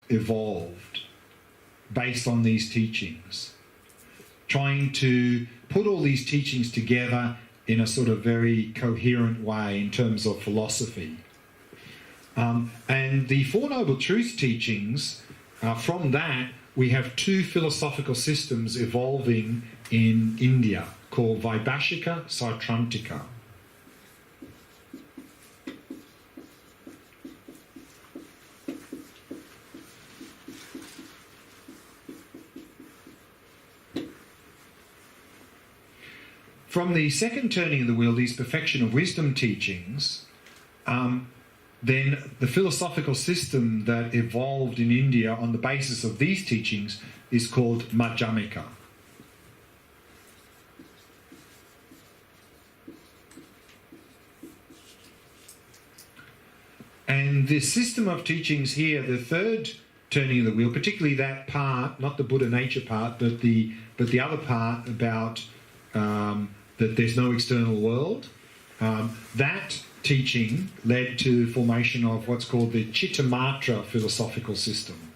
evolved based on these teachings, trying to put all these teachings together in a sort of very coherent way in terms of philosophy. And the Four Noble Truths teachings, from that, we have two philosophical systems evolving in India called Vaibhashika, Sautrantika. From the second turning of the wheel, these perfection of wisdom teachings, then the philosophical system that evolved in India on the basis of these teachings is called Madhyamika. And the system of teachings here, the third turning of the wheel, particularly that part, not the Buddha nature part, but the other part about that there's no external world, that teaching led to the formation of what's called the Chittamatra philosophical system.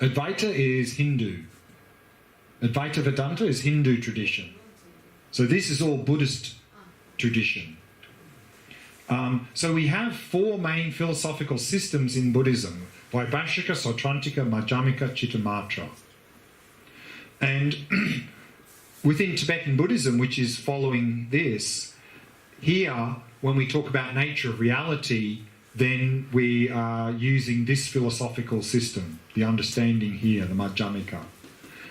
Advaita is Hindu. Advaita Vedanta is Hindu tradition. So this is all Buddhist tradition. So we have four main philosophical systems in Buddhism: Vaibhashika, Sautrantika, Madhyamika, Chittamatra. And within Tibetan Buddhism, which is following this, here, when we talk about nature of reality, then we are using this philosophical system, the understanding here, the Madhyamika.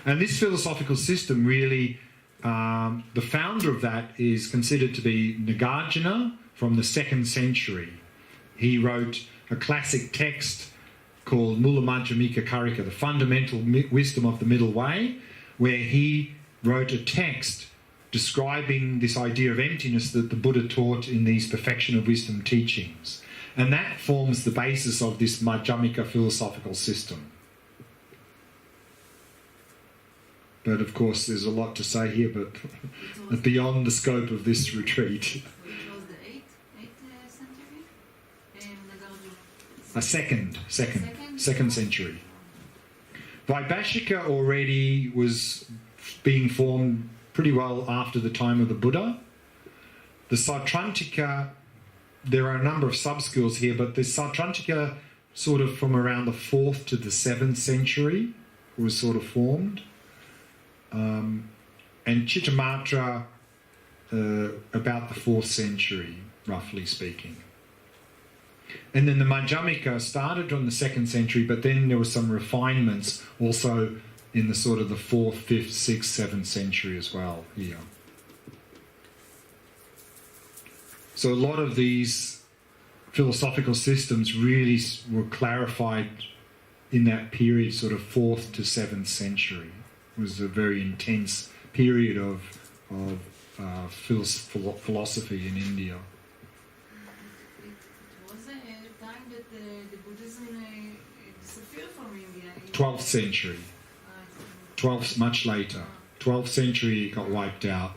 And this philosophical system really, the founder of that is considered to be Nagarjuna from the 2nd century. He wrote a classic text called Mula Madhyamika Karika, the fundamental wisdom of the middle way, where he wrote a text describing this idea of emptiness that the Buddha taught in these perfection of wisdom teachings. And that forms the basis of this Madhyamika philosophical system. But of course there's a lot to say here, but beyond the scope of this retreat. A second century. Vaibhashika already was being formed pretty well after the time of the Buddha. The Sautrantika, there are a number of sub-schools here, but the Sautrantika sort of from around the 4th to the 7th century was sort of formed. And Chittamatra about the 4th century, roughly speaking. And then the Madhyamika started on the 2nd century, but then there were some refinements also in the sort of the 4th, 5th, 6th, 7th century as well here. So a lot of these philosophical systems really were clarified in that period, sort of 4th to 7th century. It was a very intense period of philosophy in India. It was a time that the Buddhism disappeared from India. 12th century. 12th, much later. 12th century it got wiped out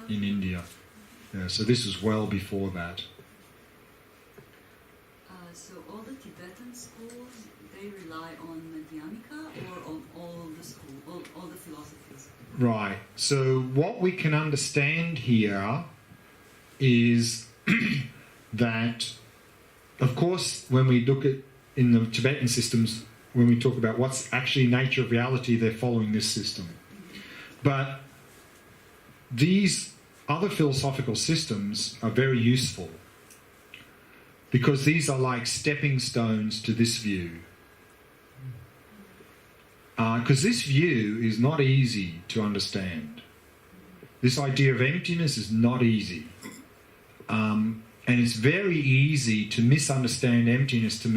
in India. Yeah, so this was well before that. So all the Tibetan schools, they rely on Madhyamika or on all the philosophies? Right. So what we can understand here is that, of course, when we look at in the Tibetan systems, when we talk about what's actually nature of reality, they're following this system. But these other philosophical systems are very useful because these are like stepping stones to this view. Because this view is not easy to understand. This idea of emptiness is not easy. And it's very easy to misunderstand emptiness to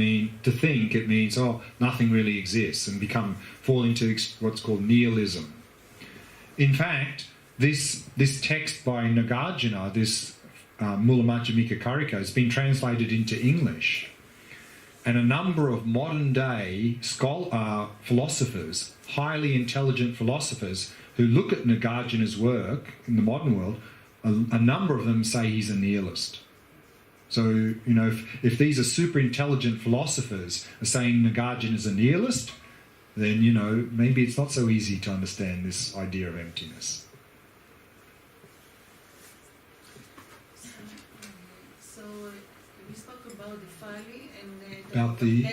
think it means, oh, nothing really exists, and fall into what's called nihilism. In fact, this text by Nagarjuna, this Mula Madhyamika Karika, has been translated into English. and a number of modern day philosophers, highly intelligent philosophers, who look at Nagarjuna's work in the modern world, a number of them say he's a nihilist. So, you know, if these are super intelligent philosophers are saying Nagarjuna is a nihilist, then, you know, maybe it's not so easy to understand this idea of emptiness. So we spoke about the Pali and About the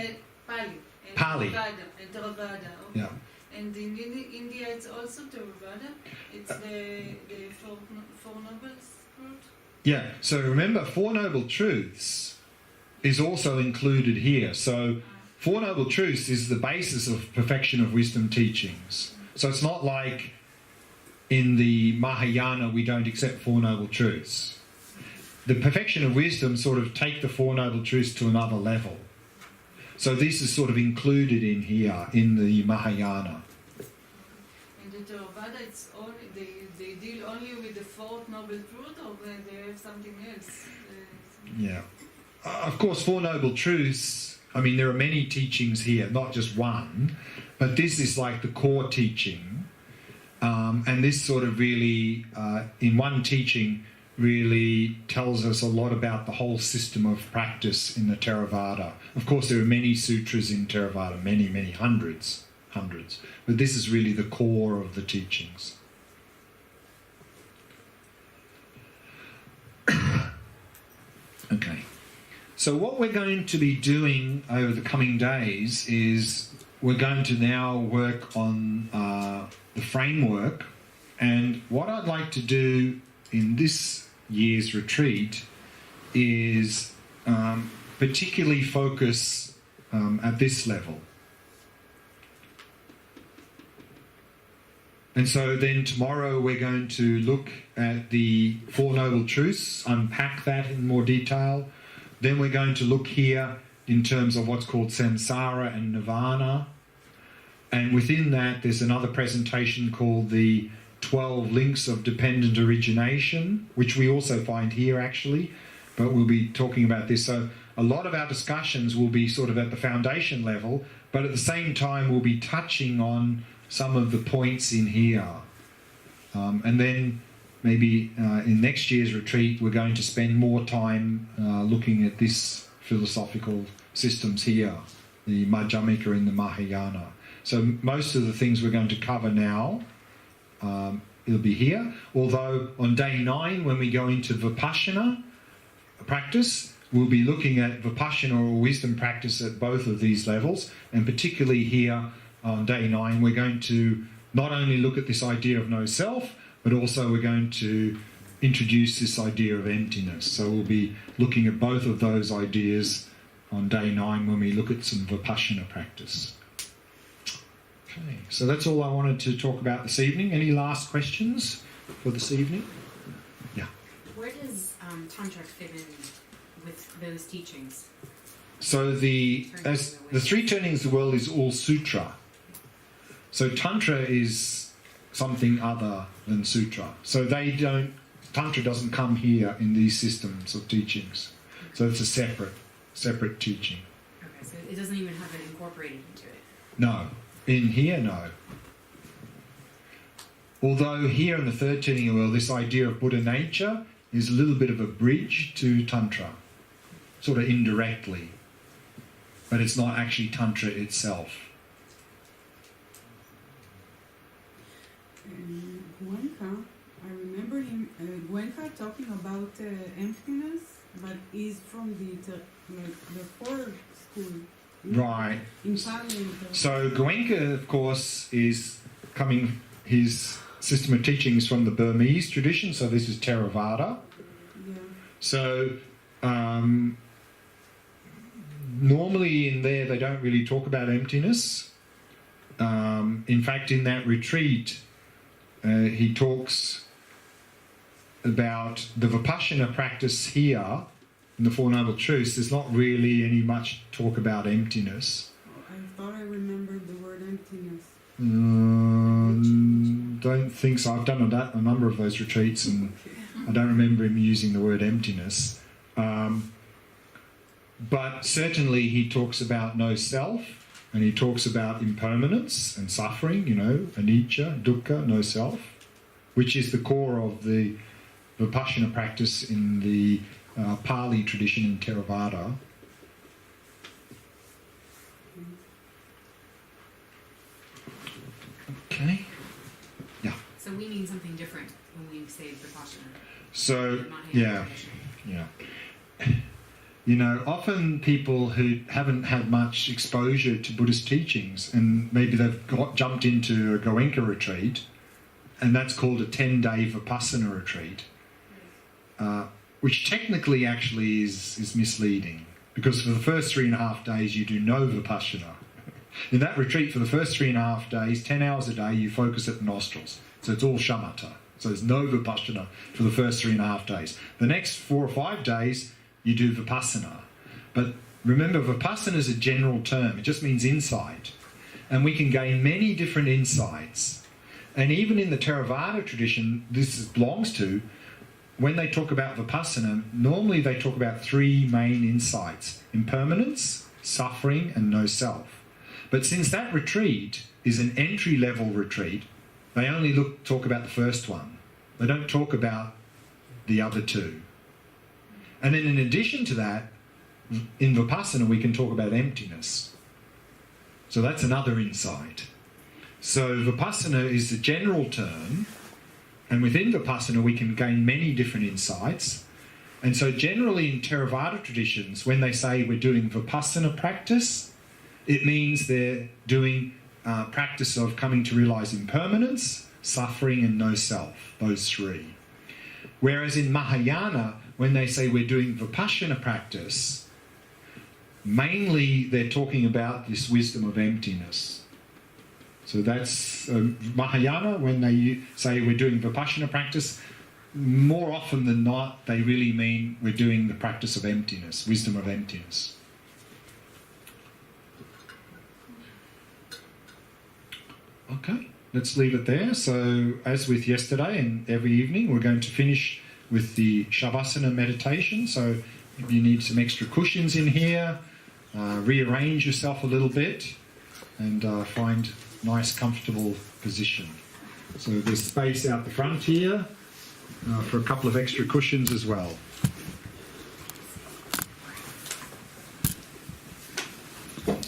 Pali. Pali. And Theravada. Okay. Yeah. And in India, it's also Theravada. It's the Four Nobles root. Yeah, so remember, Four Noble Truths is also included here. So Four Noble Truths is the basis of perfection of wisdom teachings. So it's not like in the Mahayana we don't accept Four Noble Truths. The perfection of wisdom sort of take the Four Noble Truths to another level. So this is sort of included in here, in the Mahayana. And the Theravada, it's only, they deal only with the Fourth Noble Truth, or they have something else? Yeah. Of course, Four Noble Truths, I mean, there are many teachings here, not just one, but this is like the core teaching. And this sort of really, in one teaching, really tells us a lot about the whole system of practice in the Theravada. Of course, there are many sutras in Theravada, many, hundreds. But this is really the core of the teachings. Okay. So what we're going to be doing over the coming days is we're going to now work on the framework, and what I'd like to do in this year's retreat is particularly focus at this level. And so then tomorrow we're going to look at the Four Noble Truths, unpack that in more detail. Then we're going to look here in terms of what's called samsara and nirvana. And within that there's another presentation called the 12 links of dependent origination, which we also find here actually, but we'll be talking about this. So a lot of our discussions will be sort of at the foundation level, but at the same time we'll be touching on some of the points in here. And then maybe in next year's retreat we're going to spend more time looking at this philosophical systems here, the Madhyamika and the Mahayana. So most of the things we're going to cover now, it'll be here. Although on day 9, when we go into Vipassana practice, we'll be looking at Vipassana or wisdom practice at both of these levels, and particularly here on day 9 we're going to not only look at this idea of no self, but also we're going to introduce this idea of emptiness. So we'll be looking at both of those ideas on day 9 when we look at some Vipassana practice. Okay, so that's all I wanted to talk about this evening. Any last questions for this evening? Yeah. Where does Tantra fit in with those teachings? So the three turnings of the world is all sutra. So Tantra is something other than sutra. So Tantra doesn't come here in these systems of teachings. So it's a separate teaching. Okay, so it doesn't even have it incorporated into it? No. In here, no. Although here in the third turning of the world, this idea of Buddha nature is a little bit of a bridge to Tantra, sort of indirectly. But it's not actually Tantra itself. Gwenka, I remember him, Gwenka talking about emptiness, but he's from the fourth school. Right. In Pali. So Goenka, of course, is coming, his system of teaching is from the Burmese tradition, so this is Theravada. Yeah. So normally in there they don't really talk about emptiness. In fact, in that retreat, he talks about the Vipassana practice here in the Four Noble Truths. There's not really any much talk about emptiness. I thought I remembered the word emptiness. Don't think so. I've done a number of those retreats and I don't remember him using the word emptiness. But certainly he talks about no self, and he talks about impermanence and suffering, anicca, dukkha, no self, which is the core of the Vipassana practice in the Pali tradition in Theravada. Okay. Yeah. So we mean something different when we say Vipassana. So, yeah. Often people who haven't had much exposure to Buddhist teachings, and maybe they've jumped into a Goenka retreat, and that's called a 10-day Vipassana retreat, which technically actually is misleading, because for the first 3.5 days you do no Vipassana. In that retreat, for the first 3.5 days, 10 hours a day, you focus at the nostrils. So it's all Shamatha. So there's no Vipassana for the first 3.5 days. The next 4 or 5 days, you do Vipassana. But remember, Vipassana is a general term. It just means insight. And we can gain many different insights. And even in the Theravada tradition, this belongs to, when they talk about Vipassana, normally they talk about 3 main insights: impermanence, suffering, and no self. But since that retreat is an entry-level retreat, they only talk about the first one. They don't talk about the other 2. And then in addition to that, in Vipassana we can talk about emptiness. So that's another insight. So Vipassana is a general term, and within Vipassana we can gain many different insights. And so generally in Theravada traditions, when they say we're doing Vipassana practice, it means they're doing practice of coming to realise impermanence, suffering, and no self, those 3. Whereas in Mahayana, when they say we're doing Vipassana practice, mainly they're talking about this wisdom of emptiness. So that's Mahayana, when they say we're doing Vipassana practice, more often than not, they really mean we're doing the practice of emptiness, wisdom of emptiness. Okay, let's leave it there. So, as with yesterday and every evening, we're going to finish with the Shavasana meditation. So, if you need some extra cushions in here, rearrange yourself a little bit and find nice, comfortable position. So, there's space out the front here for a couple of extra cushions as well.